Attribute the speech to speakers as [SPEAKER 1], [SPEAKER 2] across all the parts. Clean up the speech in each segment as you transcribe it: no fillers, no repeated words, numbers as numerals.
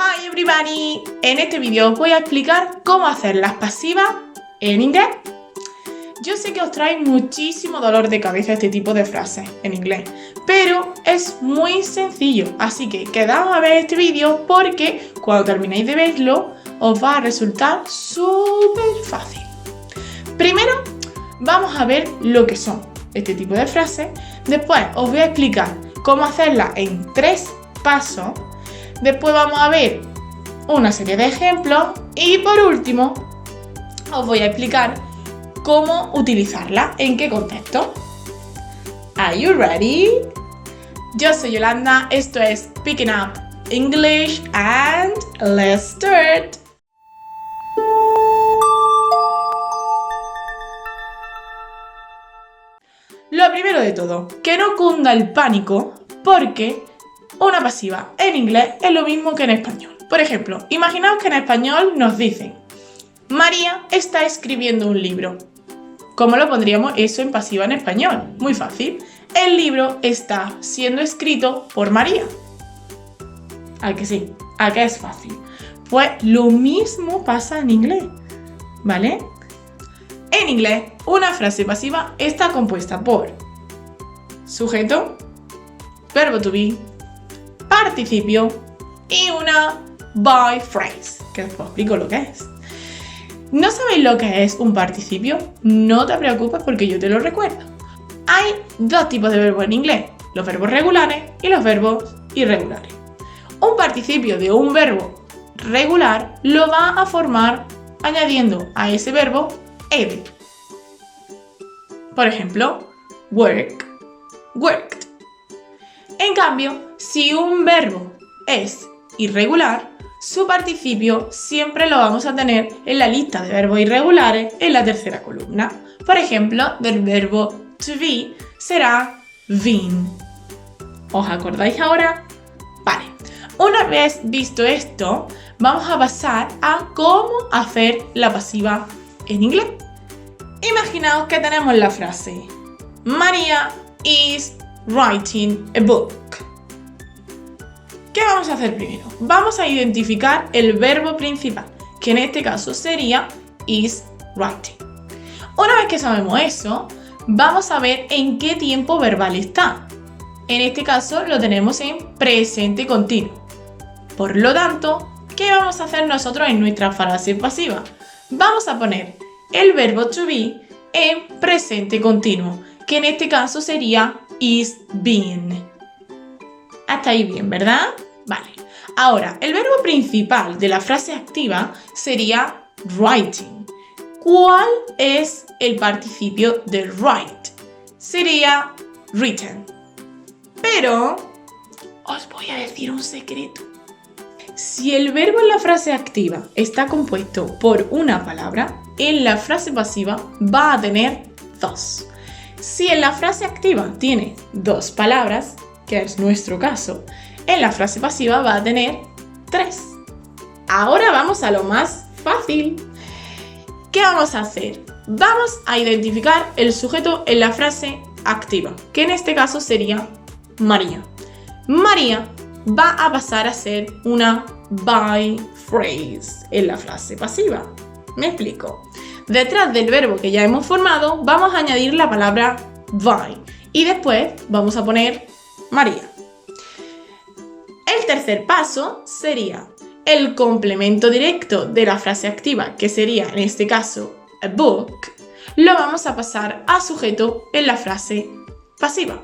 [SPEAKER 1] Hi everybody! En este vídeo os voy a explicar cómo hacer las pasivas en inglés. Yo sé que os trae muchísimo dolor de cabeza este tipo de frases en inglés, pero es muy sencillo, así que quedaos a ver este vídeo porque cuando terminéis de verlo os va a resultar súper fácil. Primero vamos a ver lo que son este tipo de frases, después os voy a explicar cómo hacerlas en 3 pasos. Después vamos a ver una serie de ejemplos y por último os voy a explicar cómo utilizarla, en qué contexto. Are you ready? Yo soy Yolanda, esto es Picking Up English and let's start. Lo primero de todo, que no cunda el pánico porque una pasiva en inglés es lo mismo que en español. Por ejemplo, imaginaos que en español nos dicen María está escribiendo un libro. ¿Cómo lo pondríamos eso en pasiva en español? Muy fácil. El libro está siendo escrito por María. ¿A que sí? ¿A que es fácil? Pues lo mismo pasa en inglés, ¿vale? En inglés, una frase pasiva está compuesta por sujeto, verbo to be, participio y una by phrase, que os explico lo que es. ¿No sabéis lo que es un participio? No te preocupes porque yo te lo recuerdo. Hay 2 tipos de verbos en inglés, los verbos regulares y los verbos irregulares. Un participio de un verbo regular lo va a formar añadiendo a ese verbo ed. Por ejemplo, work, worked. En cambio, si un verbo es irregular, su participio siempre lo vamos a tener en la lista de verbos irregulares en la tercera columna. Por ejemplo, del verbo to be será been. ¿Os acordáis ahora? Vale. Una vez visto esto, vamos a pasar a cómo hacer la pasiva en inglés. Imaginaos que tenemos la frase María is writing a book. ¿Qué vamos a hacer primero? Vamos a identificar el verbo principal, que en este caso sería is writing. Una vez que sabemos eso, vamos a ver en qué tiempo verbal está. En este caso lo tenemos en presente continuo. Por lo tanto, ¿qué vamos a hacer nosotros en nuestra frase pasiva? Vamos a poner el verbo to be en presente continuo, que en este caso sería is been. Hasta ahí bien, ¿verdad? Vale. Ahora, el verbo principal de la frase activa sería writing. ¿Cuál es el participio de write? Sería written. Pero os voy a decir un secreto. Si el verbo en la frase activa está compuesto por una palabra, en la frase pasiva va a tener 2. Si en la frase activa tiene 2 palabras, que es nuestro caso, en la frase pasiva va a tener 3. Ahora vamos a lo más fácil. ¿Qué vamos a hacer? Vamos a identificar el sujeto en la frase activa, que en este caso sería María. María va a pasar a ser una by phrase en la frase pasiva. Me explico. Detrás del verbo que ya hemos formado, vamos a añadir la palabra by y después vamos a poner María. El tercer paso sería el complemento directo de la frase activa, que sería en este caso a book, lo vamos a pasar a sujeto en la frase pasiva.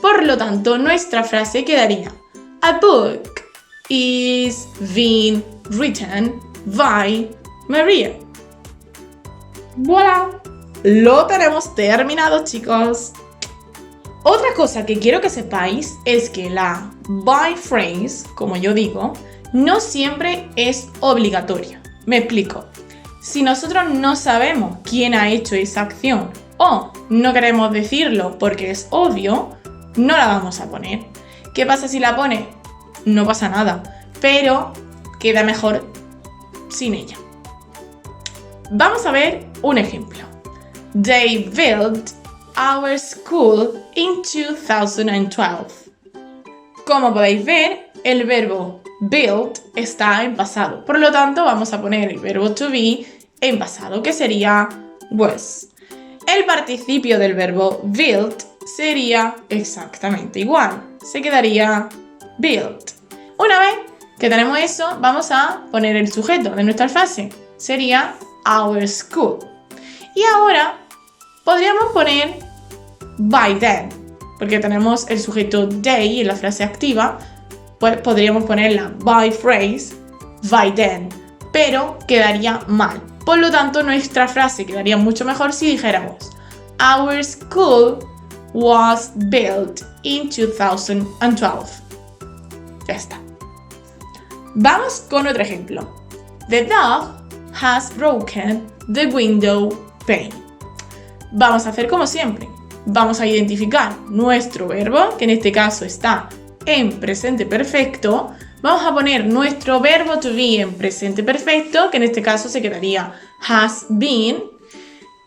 [SPEAKER 1] Por lo tanto, nuestra frase quedaría a book is being written by Maria. ¡Voilà! Lo tenemos terminado, chicos. Otra cosa que quiero que sepáis es que la by phrase, como yo digo, no siempre es obligatoria. Me explico. Si nosotros no sabemos quién ha hecho esa acción o no queremos decirlo porque es obvio, no la vamos a poner. ¿Qué pasa si la pones? No pasa nada, pero queda mejor sin ella. Vamos a ver un ejemplo. They built our school in 2012. Como podéis ver, el verbo build está en pasado. Por lo tanto, vamos a poner el verbo to be en pasado, que sería was. El participio del verbo build sería exactamente igual. Se quedaría build. Una vez que tenemos eso, vamos a poner el sujeto de nuestra frase. Sería our school. Y ahora podríamos poner by then, porque tenemos el sujeto they en la frase activa, pues podríamos poner la by phrase, by then, pero quedaría mal. Por lo tanto, nuestra frase quedaría mucho mejor si dijéramos our school was built in 2012. Ya está. Vamos con otro ejemplo. The dog has broken the window pane. Vamos a hacer como siempre. Vamos a identificar nuestro verbo, que en este caso está en presente perfecto. Vamos a poner nuestro verbo to be en presente perfecto, que en este caso se quedaría has been.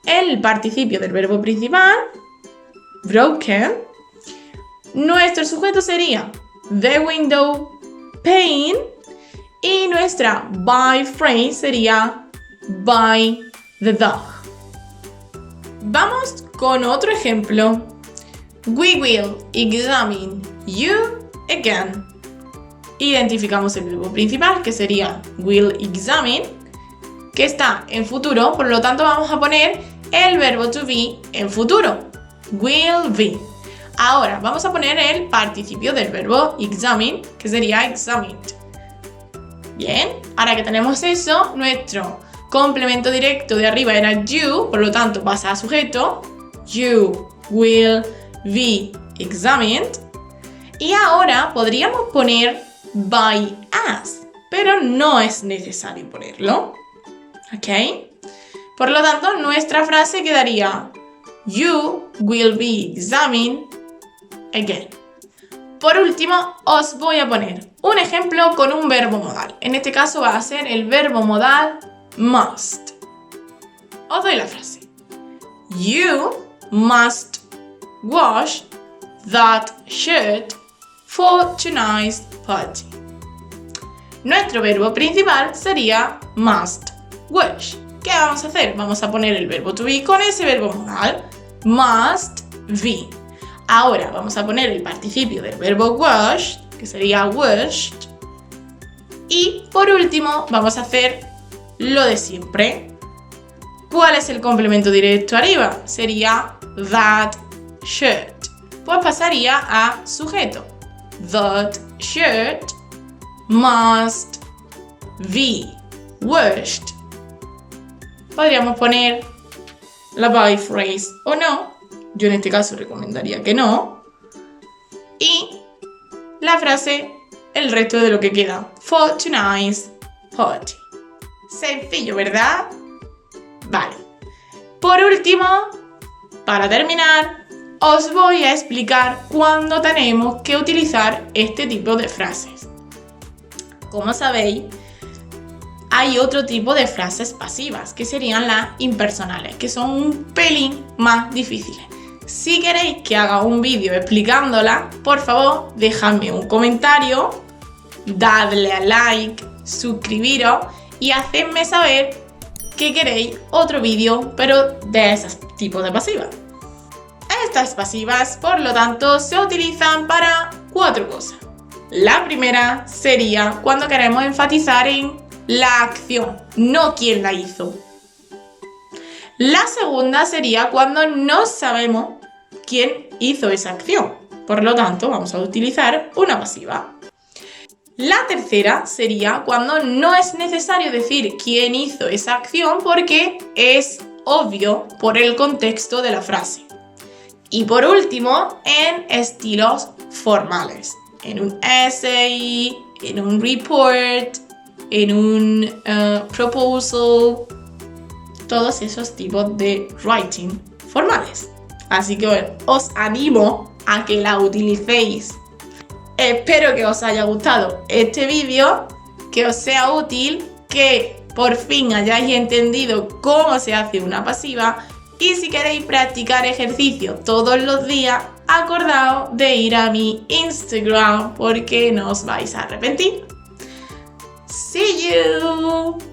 [SPEAKER 1] El participio del verbo principal, broken. Nuestro sujeto sería the window pane. Y nuestra by phrase sería by the dog. Vamos con otro ejemplo. We will examine you again. Identificamos el verbo principal, que sería will examine, que está en futuro, por lo tanto vamos a poner el verbo to be en futuro. Will be. Ahora vamos a poner el participio del verbo examine, que sería examined. Bien, ahora que tenemos eso, nuestro complemento directo de arriba era you, por lo tanto pasa a sujeto. You will be examined. Y ahora podríamos poner by us, pero no es necesario ponerlo. ¿Ok? Por lo tanto, nuestra frase quedaría you will be examined again. Por último, os voy a poner un ejemplo con un verbo modal. En este caso va a ser el verbo modal must. Os doy la frase. You must wash that shirt for tonight's party. Nuestro verbo principal sería must wash. ¿Qué vamos a hacer? Vamos a poner el verbo to be con ese verbo modal must be. Ahora vamos a poner el participio del verbo wash, que sería washed. Y por último vamos a hacer lo de siempre. ¿Cuál es el complemento directo arriba? Sería that shirt. Pues pasaría a sujeto. That shirt must be washed. Podríamos poner la by phrase o no. Yo en este caso recomendaría que no. Y la frase, el resto de lo que queda. For tonight's party. Sencillo, ¿verdad? Vale. Por último, para terminar, os voy a explicar cuándo tenemos que utilizar este tipo de frases. Como sabéis, hay otro tipo de frases pasivas, que serían las impersonales, que son un pelín más difíciles. Si queréis que haga un vídeo explicándola, por favor, dejadme un comentario, dadle a like, suscribiros y hacedme saber que queréis otro vídeo, pero de esos tipos de pasivas. Estas pasivas, por lo tanto, se utilizan para 4 cosas. La primera sería cuando queremos enfatizar en la acción, no quién la hizo. La segunda sería cuando no sabemos quién hizo esa acción. Por lo tanto, vamos a utilizar una pasiva. La tercera sería cuando no es necesario decir quién hizo esa acción porque es obvio por el contexto de la frase. Y por último, en estilos formales. En un essay, en un report, en un proposal, todos esos tipos de writing formales. Así que bueno, os animo a que la utilicéis. Espero que os haya gustado este vídeo, que os sea útil, que por fin hayáis entendido cómo se hace una pasiva. Y si queréis practicar ejercicio todos los días, acordaos de ir a mi Instagram porque no os vais a arrepentir. See you!